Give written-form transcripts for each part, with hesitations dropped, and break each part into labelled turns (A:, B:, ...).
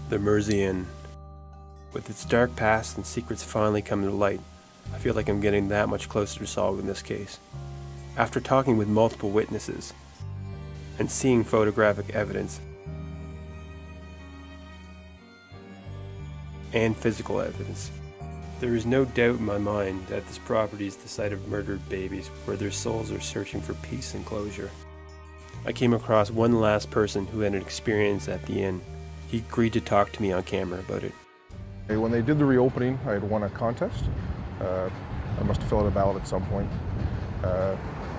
A: The Mersey Inn. With its dark past and secrets finally coming to light, I feel like I'm getting that much closer to solving this case. After talking with multiple witnesses and seeing photographic evidence and physical evidence, there is no doubt in my mind that this property is the site of murdered babies where their souls are searching for peace and closure. I came across one last person who had an experience at the inn. He agreed to talk to me on camera about it.
B: When they did the reopening, I had won a contest. I must have filled out a ballot at some point.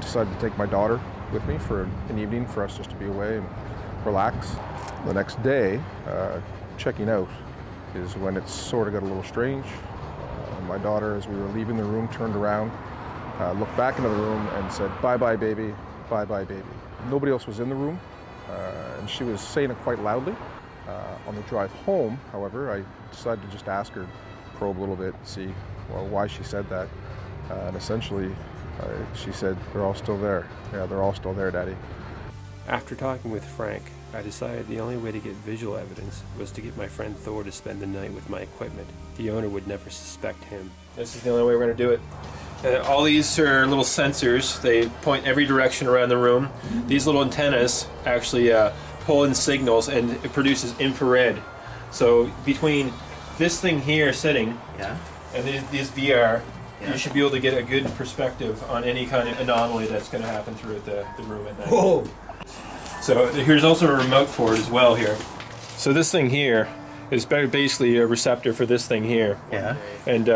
B: Decided to take my daughter with me for an evening for us just to be away and relax. The next day, checking out is when it sort of got a little strange. My daughter, as we were leaving the room, turned around, looked back into the room and said, "Bye-bye, baby, bye-bye, baby." Nobody else was in the room, and she was saying it quite loudly. On the drive home, however, I decided to just ask her, probe a little bit, see why she said that. And essentially, she said, "They're all still there." "Yeah, they're all still there, Daddy."
A: After talking with Frank, I decided the only way to get visual evidence was to get my friend Thor to spend the night with my equipment. The owner would never suspect him. This is the only way we're going to do it. All these are little sensors. They point every direction around the room. These little antennas actually pull in signals, and it produces infrared. So between this thing here sitting and these VR, you should be able to get a good perspective on any kind of anomaly that's going to happen throughout the room at night.
C: Whoa!
A: So here's also a remote for it as well here. So this thing here is basically a receptor for this thing here.
C: Yeah.
A: And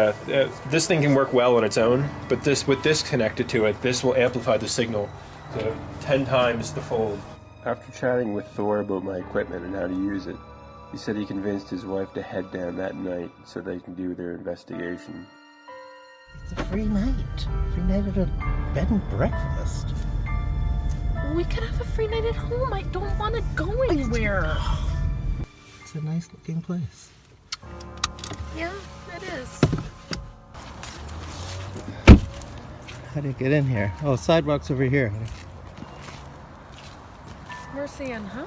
A: this thing can work well on its own, but with this connected to it, this will amplify the signal to 10 times the fold. After chatting with Thor about my equipment and how to use it, he said he convinced his wife to head down that night so they can do their investigation.
C: It's a free night. Free night at a bed and breakfast.
D: We could have a free night at home. I don't want to go anywhere.
C: It's a nice looking place.
D: Yeah, it is.
C: How do you get in here? Oh, sidewalk's over here.
D: Mersey Inn, huh?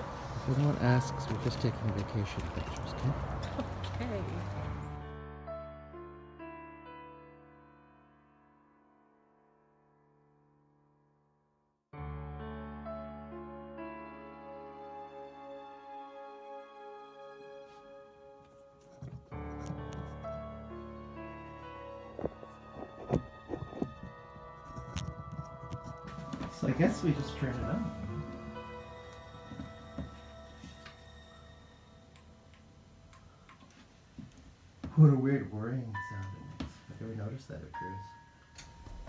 C: If anyone asks, we're just taking vacation pictures, okay?
D: Okay.
C: So I guess we just turn it on. What a weird whirring sound it makes. I've never noticed that at cruise.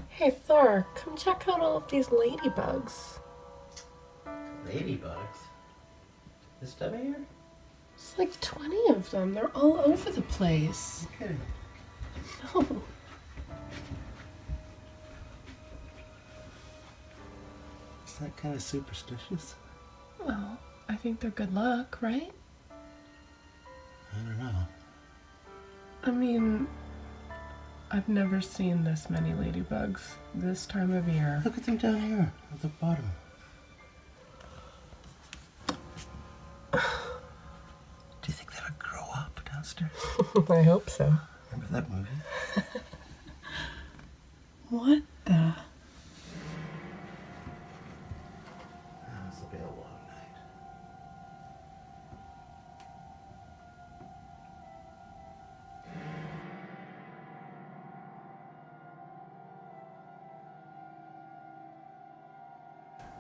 D: Hey, Thor, come check out all of these ladybugs.
C: Ladybugs? This time of year?
D: There's like 20 of them. They're all over the place.
C: Okay.
D: No.
C: Is that kind of superstitious?
D: Well, I think they're good luck, right?
C: I don't know.
D: I mean, I've never seen this many ladybugs this time of year.
C: Look at them down here at the bottom. Do you think they would grow up downstairs?
D: I hope so.
C: Remember that movie?
D: What the?
C: This will be a long night.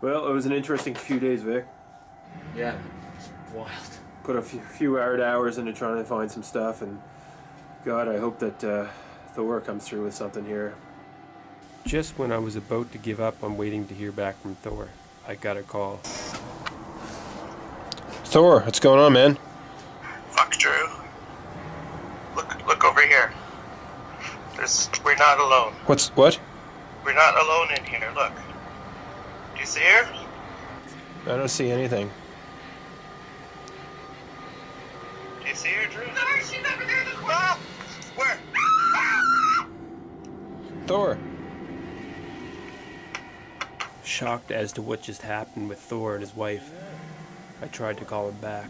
A: Well, it was an interesting few days, Vic.
E: Yeah, it's wild.
A: Put a few hard hours into trying to find some stuff, and God, I hope that Thor comes through with something here. Just when I was about to give up on waiting to hear back from Thor, I got a call. Thor, what's going on, man?
F: Fuck, Drew. Look over here. We're not alone.
A: What?
F: We're not alone in here. Look. Do you see her?
A: I don't see anything.
F: Do you see her, Drew? No, she's over there. Ah! Where?
A: Thor! Shocked as to what just happened with Thor and his wife, I tried to call him back.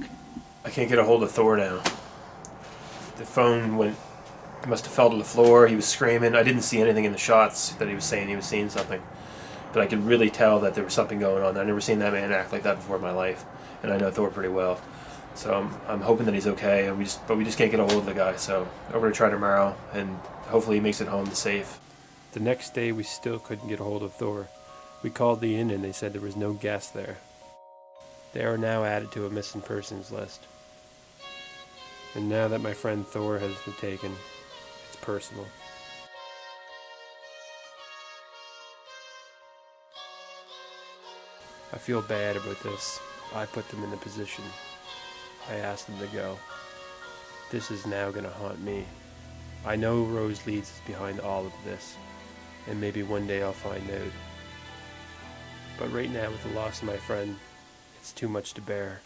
A: I can't get a hold of Thor now. The phone must have fell to the floor. He was screaming. I didn't see anything in the shots that he was saying he was seeing something. But I could really tell that there was something going on. I've never seen that man act like that before in my life. And I know Thor pretty well. So I'm hoping that he's okay. And we just can't get a hold of the guy. So I'm going to try tomorrow. And hopefully he makes it home safe. The next day we still couldn't get a hold of Thor. We called the inn and they said there was no guest there. They are now added to a missing persons list. And now that my friend Thor has been taken, it's personal. I feel bad about this. I put them in the position. I asked them to go. This is now going to haunt me. I know Rose Leeds is behind all of this, and maybe one day I'll find out. But right now, with the loss of my friend, it's too much to bear.